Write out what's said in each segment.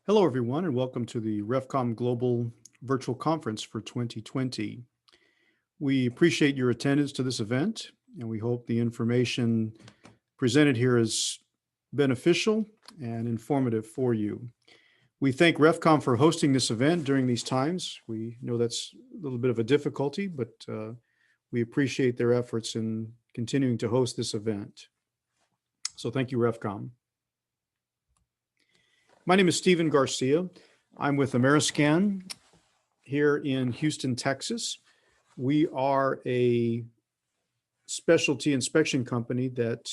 Hello, everyone, and welcome to the RefComm Global Virtual Conference for 2020. We appreciate your attendance to this event, and we hope the information presented here is beneficial and informative for you. We thank RefComm for hosting this event during these times. We know that's a little bit of a difficulty, but we appreciate their efforts in continuing to host this event. So thank you, RefComm. My name is Stephen Garcia. I'm with Ameriscan here in Houston, Texas. We are a specialty inspection company that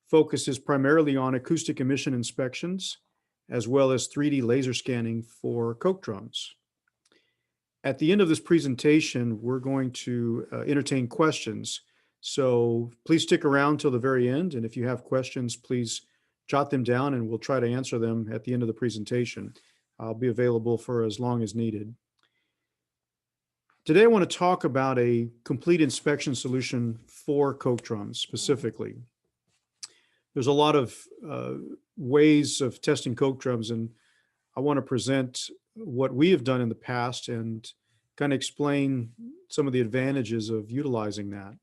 focuses primarily on acoustic emission inspections, as well as 3D laser scanning for coke drums. At the end of this presentation, we're going to entertain questions. So please stick around till the very end. And if you have questions, please jot them down and we'll try to answer them at the end of the presentation. I'll be available for as long as needed. Today, I want to talk about a complete inspection solution for coke drums specifically. There's a lot of ways of testing coke drums, and I want to present what we have done in the past and kind of explain some of the advantages of utilizing that,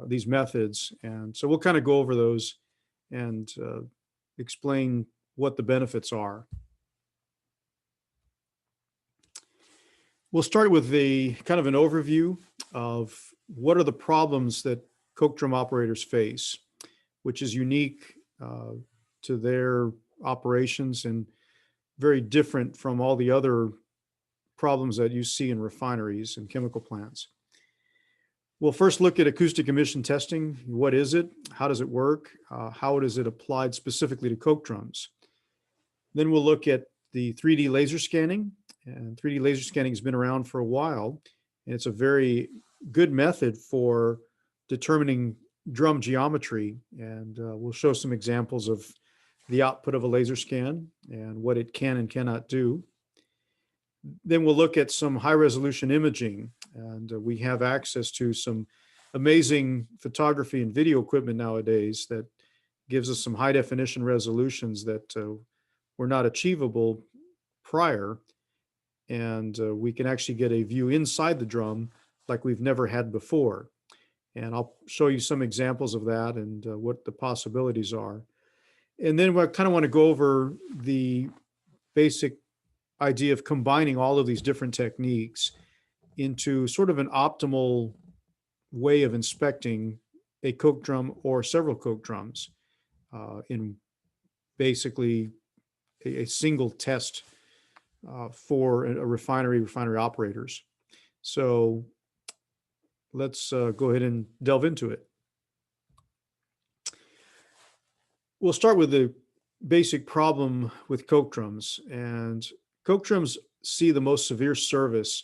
these methods. And so we'll kind of go over those and explain what the benefits are. We'll start with the kind of an overview of what are the problems that coke drum operators face, which is unique to their operations and very different from all the other problems that you see in refineries and chemical plants. We'll first look at acoustic emission testing. What is it? How does it work? How is it applied specifically to coke drums? Then we'll look at the 3D laser scanning. And 3D laser scanning has been around for a while, and it's a very good method for determining drum geometry. And we'll show some examples of the output of a laser scan and what it can and cannot do. Then we'll look at some high resolution imaging, and we have access to some amazing photography and video equipment nowadays that gives us some high definition resolutions that were not achievable prior. And we can actually get a view inside the drum like we've never had before. And I'll show you some examples of that and what the possibilities are. And then I kind of want to go over the basic idea of combining all of these different techniques into sort of an optimal way of inspecting a coke drum or several coke drums in basically a single test for a refinery operators. So let's go ahead and delve into it. We'll start with the basic problem with coke drums. And coke drums see the most severe service,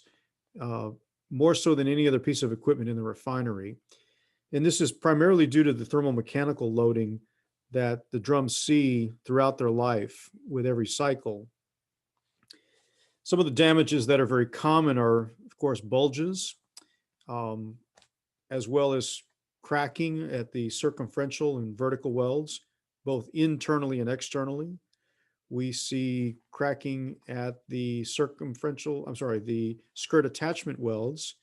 more so than any other piece of equipment in the refinery. And this is primarily due to the thermomechanical loading that the drums see throughout their life with every cycle. Some of the damages that are very common are, of course, bulges, as well as cracking at the circumferential and vertical welds, both internally and externally. We see cracking at the the skirt attachment welds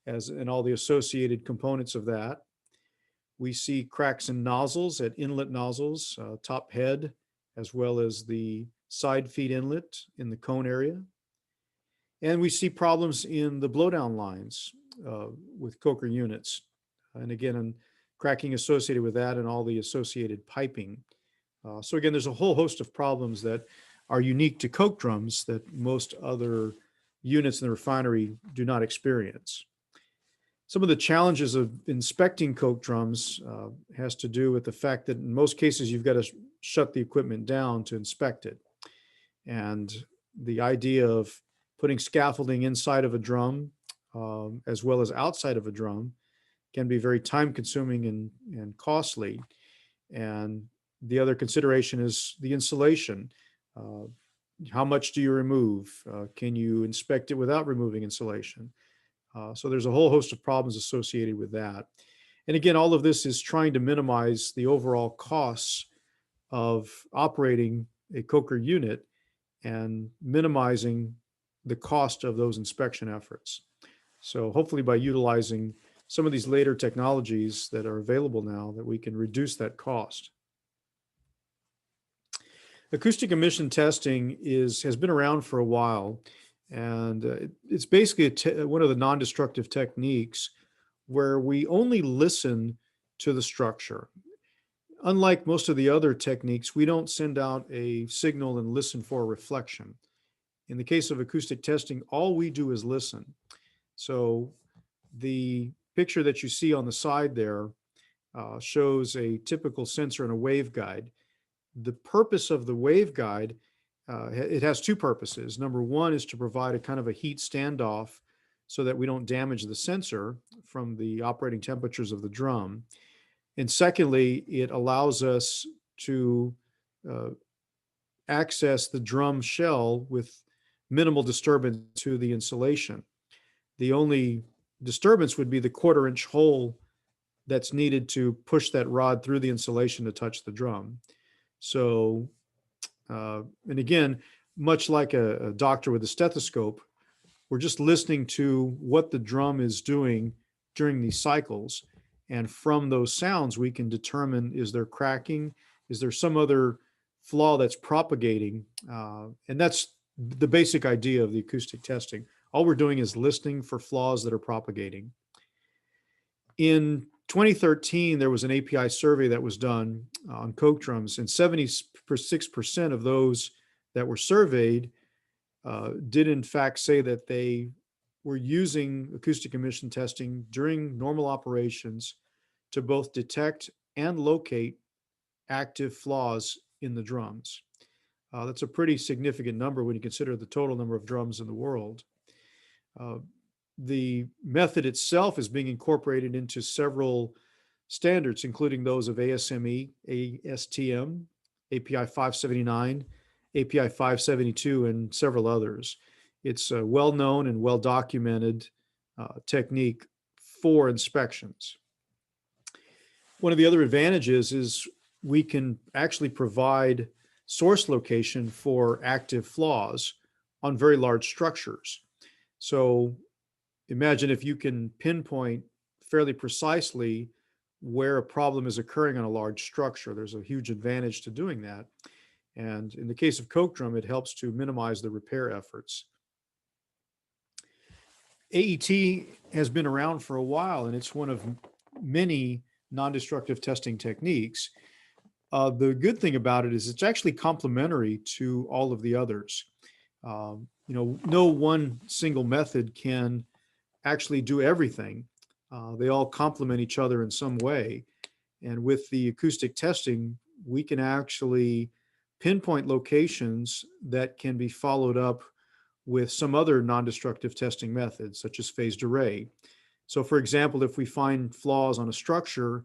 and all the associated components of that. We see cracks in nozzles at inlet nozzles, top head, as well as the side feed inlet in the cone area. And we see problems in the blowdown lines with coker units. And again, cracking associated with that and all the associated piping. So again, there's a whole host of problems that are unique to coke drums that most other units in the refinery do not experience. Some of the challenges of inspecting coke drums has to do with the fact that in most cases, you've got to shut the equipment down to inspect it. And the idea of putting scaffolding inside of a drum, as well as outside of a drum, can be very time consuming and costly. And the other consideration is the insulation. How much do you remove? Can you inspect it without removing insulation? So there's a whole host of problems associated with that. And again, all of this is trying to minimize the overall costs of operating a coker unit and minimizing the cost of those inspection efforts. So hopefully by utilizing some of these later technologies that are available now, that we can reduce that cost. Acoustic emission testing has been around for a while, and it's basically one of the non-destructive techniques where we only listen to the structure. Unlike most of the other techniques, we don't send out a signal and listen for a reflection. In the case of acoustic testing, all we do is listen. So the picture that you see on the side there shows a typical sensor and a waveguide. The purpose of the waveguide, it has two purposes. Number one is to provide a kind of a heat standoff so that we don't damage the sensor from the operating temperatures of the drum. And secondly, it allows us to access the drum shell with minimal disturbance to the insulation. The only disturbance would be the 1/4 inch hole that's needed to push that rod through the insulation to touch the drum. So, and again, much like a doctor with a stethoscope, we're just listening to what the drum is doing during these cycles. And from those sounds, we can determine, is there cracking? Is there some other flaw that's propagating? And that's the basic idea of the acoustic testing. All we're doing is listening for flaws that are propagating. In 2013, there was an API survey that was done on coke drums, and 76% of those that were surveyed did in fact say that they were using acoustic emission testing during normal operations to both detect and locate active flaws in the drums. That's a pretty significant number when you consider the total number of drums in the world. The method itself is being incorporated into several standards, including those of ASME, ASTM, API 579, API 572, and several others. It's a well-known and well-documented technique for inspections. One of the other advantages is we can actually provide source location for active flaws on very large structures. So imagine if you can pinpoint fairly precisely where a problem is occurring on a large structure. There's a huge advantage to doing that. And in the case of coke drum, it helps to minimize the repair efforts. AET has been around for a while, and it's one of many non-destructive testing techniques. The good thing about it is it's actually complementary to all of the others. No one single method can actually do everything. They all complement each other in some way. And with the acoustic testing, we can actually pinpoint locations that can be followed up with some other non-destructive testing methods, such as phased array. So for example, if we find flaws on a structure,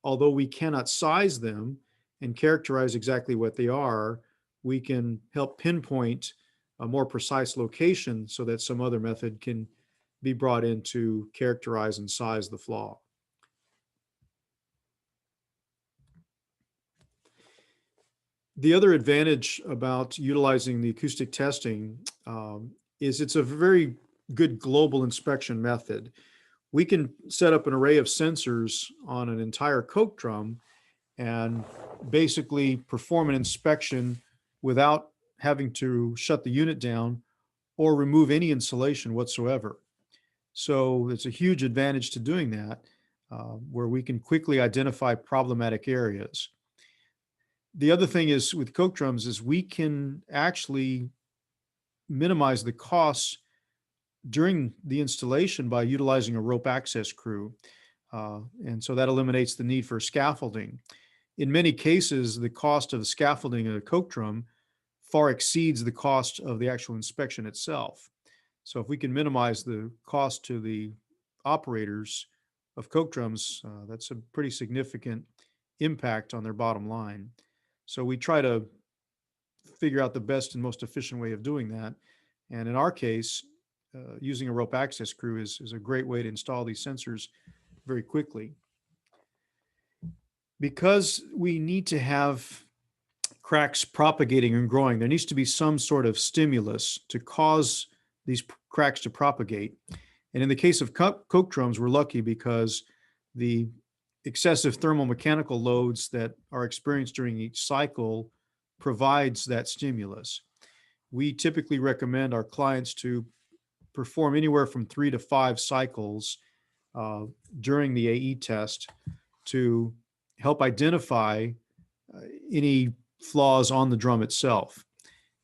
although we cannot size them and characterize exactly what they are, we can help pinpoint a more precise location so that some other method can be brought in to characterize and size the flaw. The other advantage about utilizing the acoustic testing is it's a very good global inspection method. We can set up an array of sensors on an entire coke drum and basically perform an inspection without having to shut the unit down or remove any insulation whatsoever. So it's a huge advantage to doing that, where we can quickly identify problematic areas. The other thing is with coke drums is we can actually minimize the costs during the installation by utilizing a rope access crew. And so that eliminates the need for scaffolding. In many cases, the cost of the scaffolding in a coke drum far exceeds the cost of the actual inspection itself. So if we can minimize the cost to the operators of coke drums, that's a pretty significant impact on their bottom line. So we try to figure out the best and most efficient way of doing that. And in our case, using a rope access crew is a great way to install these sensors very quickly. Because we need to have cracks propagating and growing, there needs to be some sort of stimulus to cause these cracks to propagate. And in the case of coke drums, we're lucky because the excessive thermomechanical loads that are experienced during each cycle provides that stimulus. We typically recommend our clients to perform anywhere from 3 to 5 cycles during the AE test to help identify any flaws on the drum itself.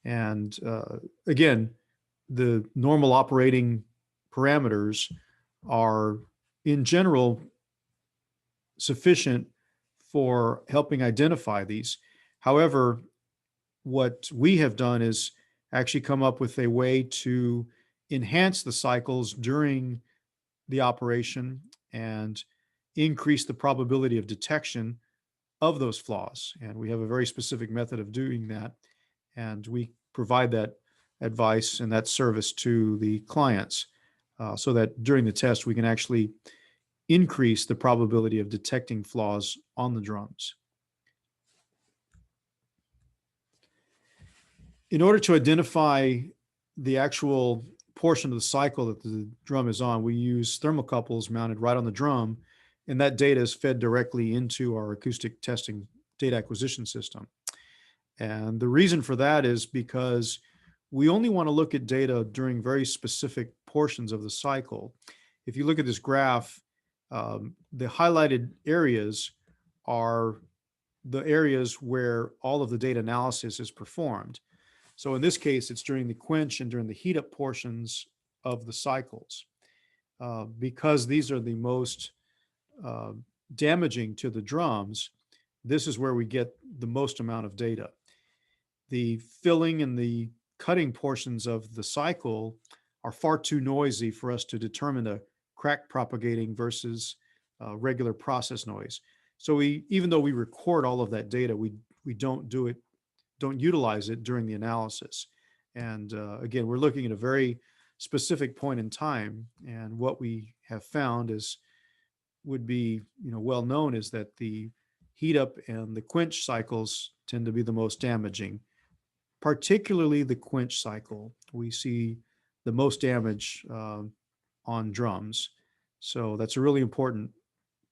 And again, the normal operating parameters are in general sufficient for helping identify these. However, what we have done is actually come up with a way to enhance the cycles during the operation and increase the probability of detection of those flaws. And we have a very specific method of doing that. And we provide that advice and that service to the clients so that during the test, we can actually increase the probability of detecting flaws on the drums. In order to identify the actual portion of the cycle that the drum is on, we use thermocouples mounted right on the drum, and that data is fed directly into our acoustic testing data acquisition system. And the reason for that is because we only want to look at data during very specific portions of the cycle. If you look at this graph, the highlighted areas are the areas where all of the data analysis is performed. So in this case, it's during the quench and during the heat up portions of the cycles. Because these are the most damaging to the drums, this is where we get the most amount of data. The filling and the cutting portions of the cycle are far too noisy for us to determine a crack propagating versus regular process noise. So even though we record all of that data, we don't utilize it during the analysis. And again, we're looking at a very specific point in time. And what we have found would be well known is that the heat up and the quench cycles tend to be the most damaging. Particularly the quench cycle, we see the most damage on drums. So that's a really important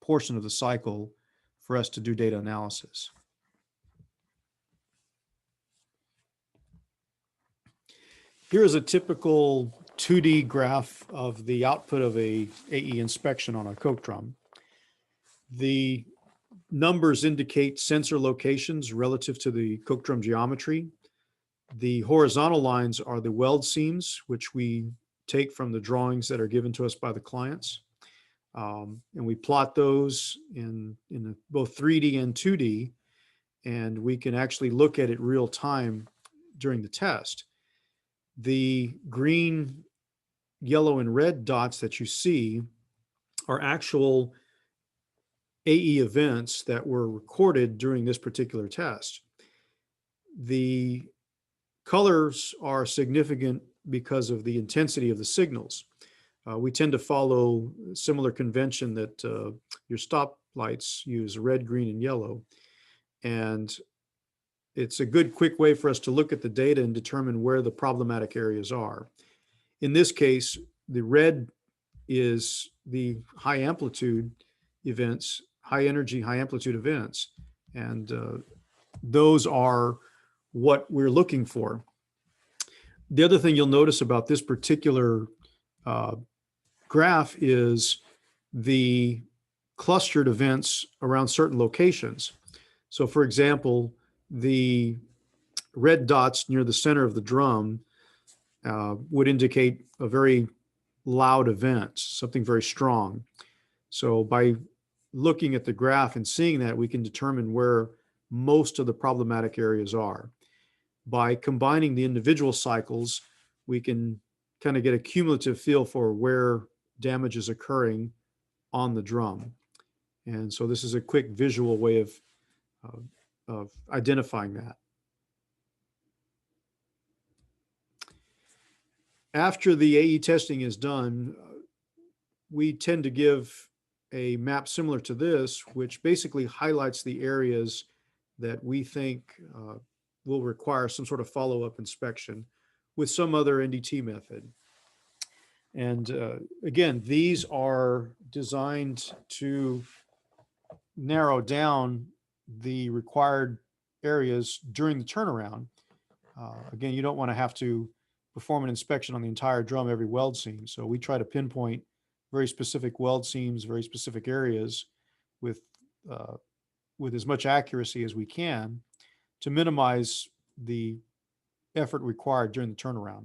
portion of the cycle for us to do data analysis. Here is a typical 2D graph of the output of a AE inspection on a coke drum. The numbers indicate sensor locations relative to the coke drum geometry. The horizontal lines are the weld seams, which we take from the drawings that are given to us by the clients. And we plot those in both 3D and 2D, and we can actually look at it real time during the test. The green, yellow, and red dots that you see are actual AE events that were recorded during this particular test. The colors are significant because of the intensity of the signals. We tend to follow a similar convention that your stoplights use red, green, and yellow. And it's a good, quick way for us to look at the data and determine where the problematic areas are. In this case, the red is the high amplitude events, high energy, high amplitude events. And those are what we're looking for. The other thing you'll notice about this particular graph is the clustered events around certain locations. So for example, the red dots near the center of the drum would indicate a very loud event, something very strong. So by looking at the graph and seeing that, we can determine where most of the problematic areas are. By combining the individual cycles, we can kind of get a cumulative feel for where damage is occurring on the drum. And so this is a quick visual way of identifying that. After the AE testing is done, we tend to give a map similar to this, which basically highlights the areas that we think will require some sort of follow-up inspection with some other NDT method. And again, these are designed to narrow down the required areas during the turnaround. Again, you don't want to have to perform an inspection on the entire drum every weld seam. So we try to pinpoint very specific weld seams, very specific areas with as much accuracy as we can to minimize the effort required during the turnaround.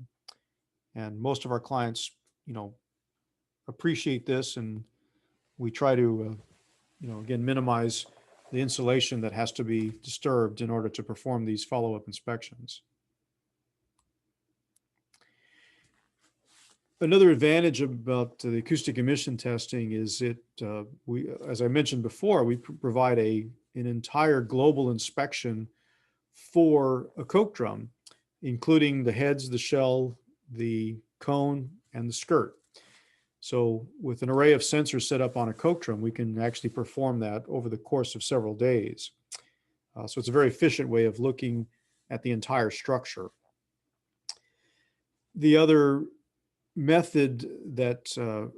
And most of our clients, appreciate this, and we try to, again, minimize the insulation that has to be disturbed in order to perform these follow-up inspections. Another advantage about the acoustic emission testing is as I mentioned before, we provide an entire global inspection for a coke drum, including the heads, the shell, the cone, and the skirt. So with an array of sensors set up on a coke drum, we can actually perform that over the course of several days. So it's a very efficient way of looking at the entire structure. The other method that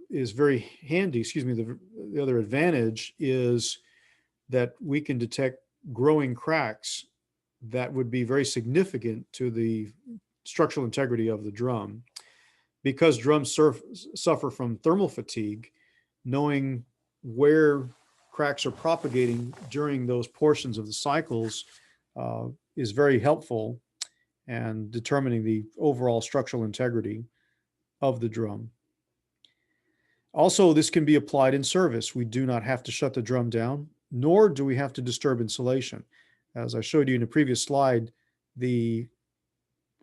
is very handy, the other advantage is that we can detect growing cracks that would be very significant to the structural integrity of the drum. Because drums suffer from thermal fatigue, knowing where cracks are propagating during those portions of the cycles is very helpful in determining the overall structural integrity of the drum. Also, this can be applied in service. We do not have to shut the drum down, nor do we have to disturb insulation. As I showed you in a previous slide, the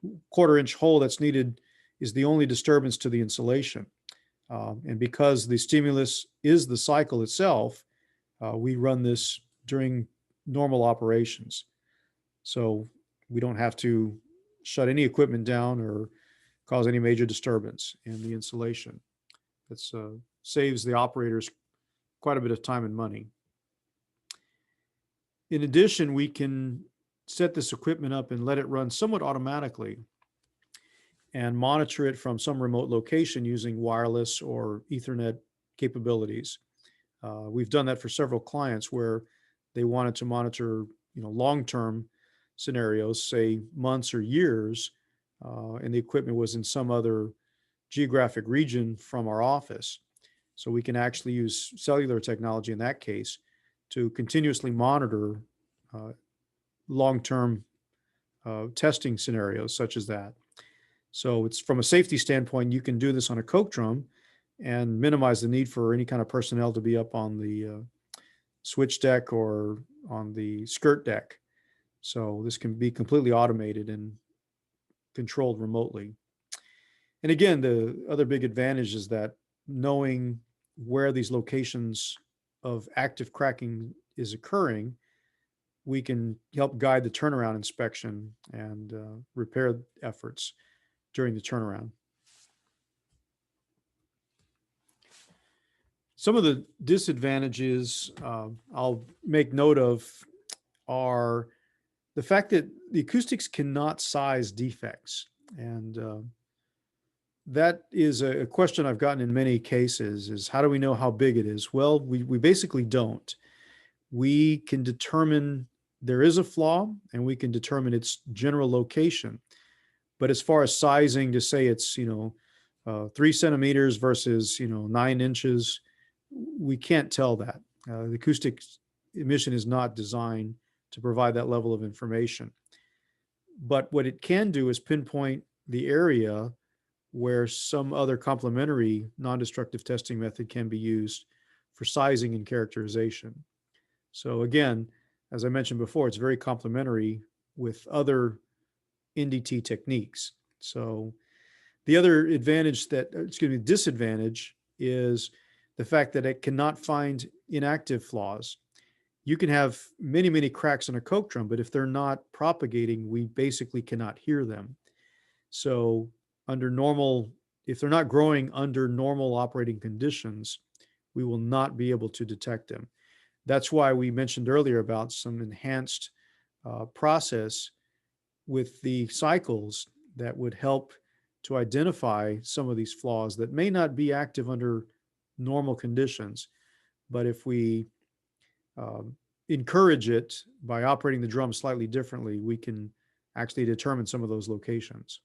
1/4-inch hole that's needed is the only disturbance to the insulation. And because the stimulus is the cycle itself, we run this during normal operations. So we don't have to shut any equipment down or cause any major disturbance in the insulation. That saves the operators quite a bit of time and money. In addition, we can set this equipment up and let it run somewhat automatically and monitor it from some remote location using wireless or Ethernet capabilities. We've done that for several clients where they wanted to monitor, long-term scenarios, say months or years, and the equipment was in some other geographic region from our office. So we can actually use cellular technology in that case to continuously monitor long-term testing scenarios such as that. So it's from a safety standpoint, you can do this on a coke drum and minimize the need for any kind of personnel to be up on the switch deck or on the skirt deck. So this can be completely automated and controlled remotely. And again, the other big advantage is that knowing where these locations of active cracking is occurring, we can help guide the turnaround inspection and repair efforts during the turnaround. Some of the disadvantages I'll make note of are the fact that the acoustics cannot size defects. And that is a question I've gotten in many cases, is how do we know how big it is? Well, we basically don't. We can determine there is a flaw and we can determine its general location. But as far as sizing, to say it's 3 centimeters versus 9 inches, we can't tell that. The acoustic emission is not designed to provide that level of information. But what it can do is pinpoint the area where some other complementary non-destructive testing method can be used for sizing and characterization. So again, as I mentioned before, it's very complementary with other NDT techniques. So the other disadvantage is the fact that it cannot find inactive flaws. You can have many, many cracks in a coke drum, but if they're not propagating, we basically cannot hear them. So if they're not growing under normal operating conditions, we will not be able to detect them. That's why we mentioned earlier about some enhanced process with the cycles that would help to identify some of these flaws that may not be active under normal conditions. But if we encourage it by operating the drum slightly differently, we can actually determine some of those locations.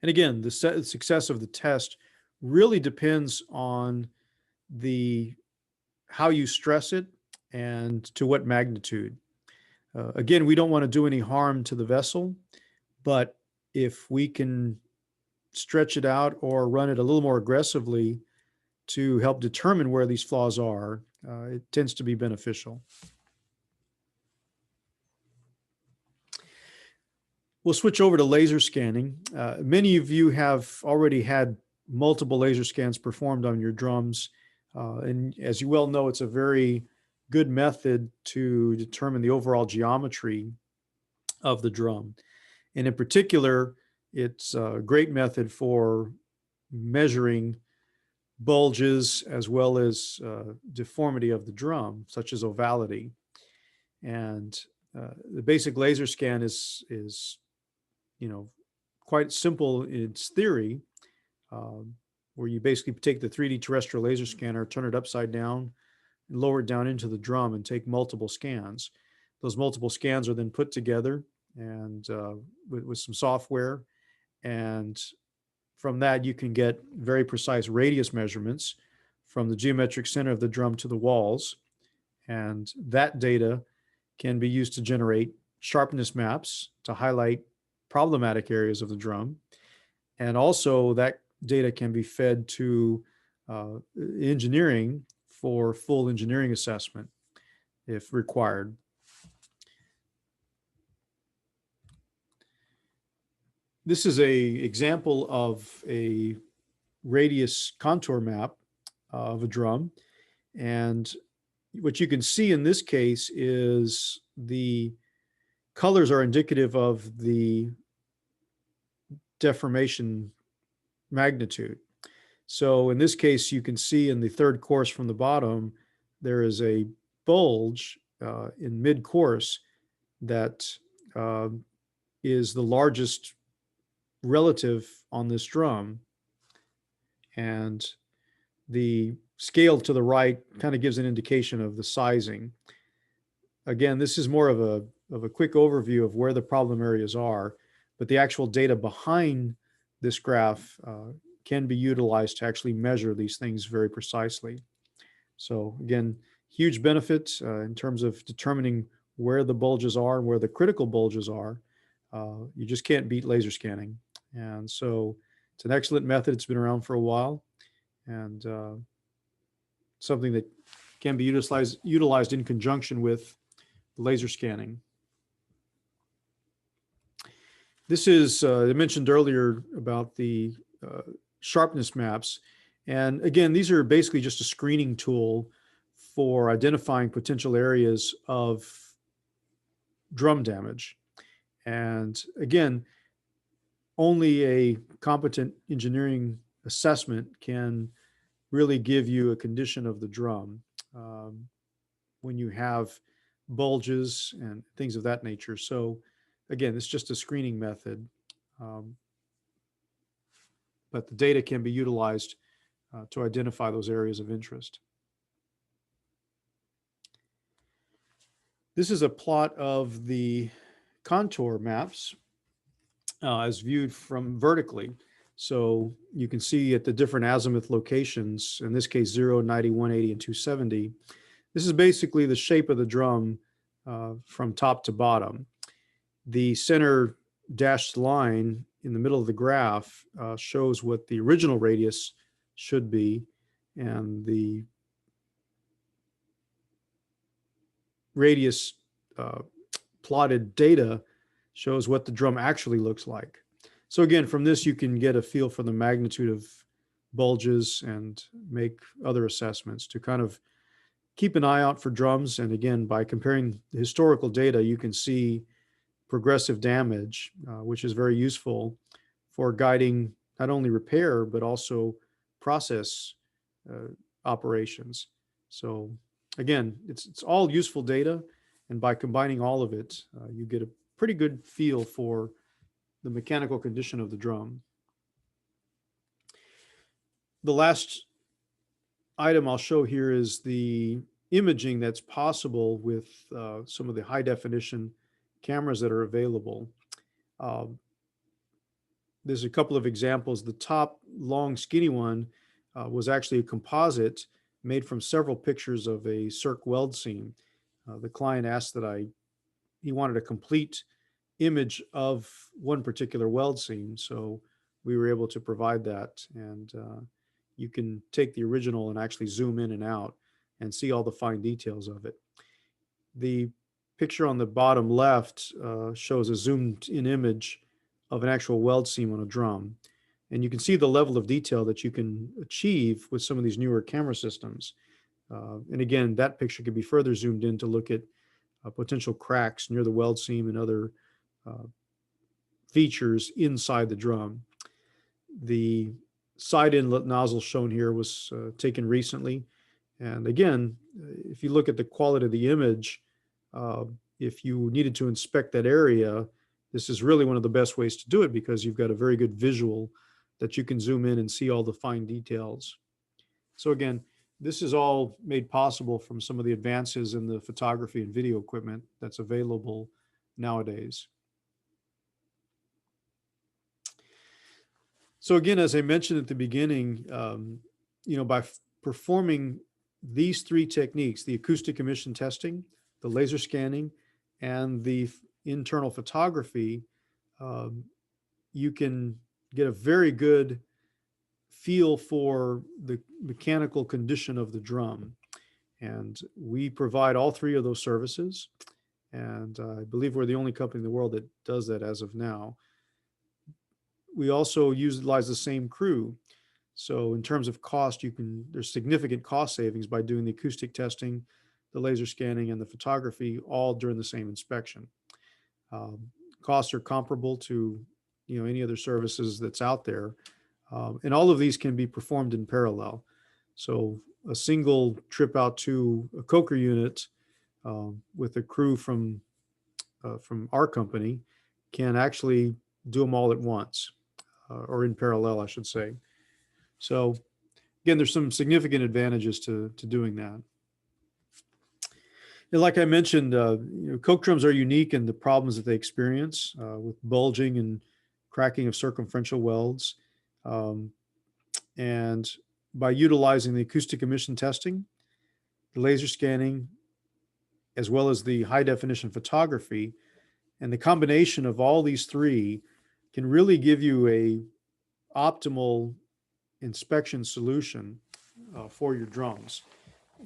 And again, the success of the test really depends on how you stress it and to what magnitude. Again, we don't want to do any harm to the vessel, but if we can stretch it out or run it a little more aggressively to help determine where these flaws are, it tends to be beneficial. We'll switch over to laser scanning. Many of you have already had multiple laser scans performed on your drums. And as you well know, it's a very good method to determine the overall geometry of the drum. And in particular, it's a great method for measuring bulges as well as deformity of the drum, such as ovality. And the basic laser scan is quite simple in its theory, where you basically take the 3D terrestrial laser scanner, turn it upside down, and lower it down into the drum and take multiple scans. Those multiple scans are then put together and with some software, and from that you can get very precise radius measurements from the geometric center of the drum to the walls, and that data can be used to generate sharpness maps to highlight problematic areas of the drum, and also that data can be fed to engineering for full engineering assessment if required. This is an example of a radius contour map of a drum. And what you can see in this case is the colors are indicative of the deformation magnitude. So in this case, you can see in the third course from the bottom, there is a bulge in mid-course that is the largest relative on this drum, and the scale to the right kind of gives an indication of the sizing. Again, this is more of a quick overview of where the problem areas are, but the actual data behind this graph can be utilized to actually measure these things very precisely. So again, huge benefit in terms of determining where the bulges are and where the critical bulges are. You just can't beat laser scanning. And so it's an excellent method. It's been around for a while, and something that can be utilized in conjunction with laser scanning. This is, I mentioned earlier about the sharpness maps. And again, these are basically just a screening tool for identifying potential areas of drum damage. And again, only a competent engineering assessment can really give you a condition of the drum when you have bulges and things of that nature. So again, it's just a screening method, but the data can be utilized to identify those areas of interest. This is a plot of the contour maps as viewed from vertically. So you can see at the different azimuth locations, in this case 0, 90, 180, and 270. This is basically the shape of the drum from top to bottom. The center dashed line in the middle of the graph shows what the original radius should be, and the radius plotted data shows what the drum actually looks like. So again, from this you can get a feel for the magnitude of bulges and make other assessments to kind of keep an eye out for drums. And again, by comparing the historical data, you can see progressive damage, which is very useful for guiding not only repair, but also process operations. So again, it's all useful data. And by combining all of it, you get a pretty good feel for the mechanical condition of the drum. The last item I'll show here is the imaging that's possible with some of the high definition cameras that are available. There's a couple of examples. The top long skinny one was actually a composite made from several pictures of a circ weld seam. The client asked that he wanted a complete image of one particular weld seam, so we were able to provide that. And you can take the original and actually zoom in and out and see all the fine details of it. The picture on the bottom left shows a zoomed in image of an actual weld seam on a drum. And you can see the level of detail that you can achieve with some of these newer camera systems. And again, that picture could be further zoomed in to look at potential cracks near the weld seam and other features inside the drum. The side inlet nozzle shown here was taken recently. And again, if you look at the quality of the image, if you needed to inspect that area, this is really one of the best ways to do it because you've got a very good visual that you can zoom in and see all the fine details. So again, this is all made possible from some of the advances in the photography and video equipment that's available nowadays. So again, as I mentioned at the beginning, by performing these three techniques, the acoustic emission testing, the laser scanning, and the internal photography, you can get a very good feel for the mechanical condition of the drum. And we provide all three of those services. And I believe we're the only company in the world that does that as of now. We also utilize the same crew. So in terms of cost, there's significant cost savings by doing the acoustic testing, the laser scanning, and the photography all during the same inspection. Costs are comparable to any other services that's out there. And all of these can be performed in parallel. So a single trip out to a coker unit with a crew from our company can actually do them all at once, or in parallel, I should say. So again, there's some significant advantages to doing that. And like I mentioned, coke drums are unique in the problems that they experience with bulging and cracking of circumferential welds. And by utilizing the acoustic emission testing, the laser scanning, as well as the high definition photography, and the combination of all these three can really give you a optimal inspection solution for your drums.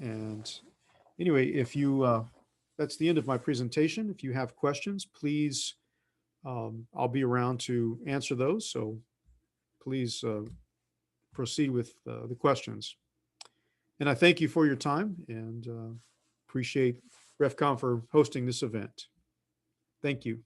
And anyway, that's the end of my presentation. If you have questions, please, I'll be around to answer those. So please proceed with the questions. And I thank you for your time and appreciate RefComm for hosting this event. Thank you.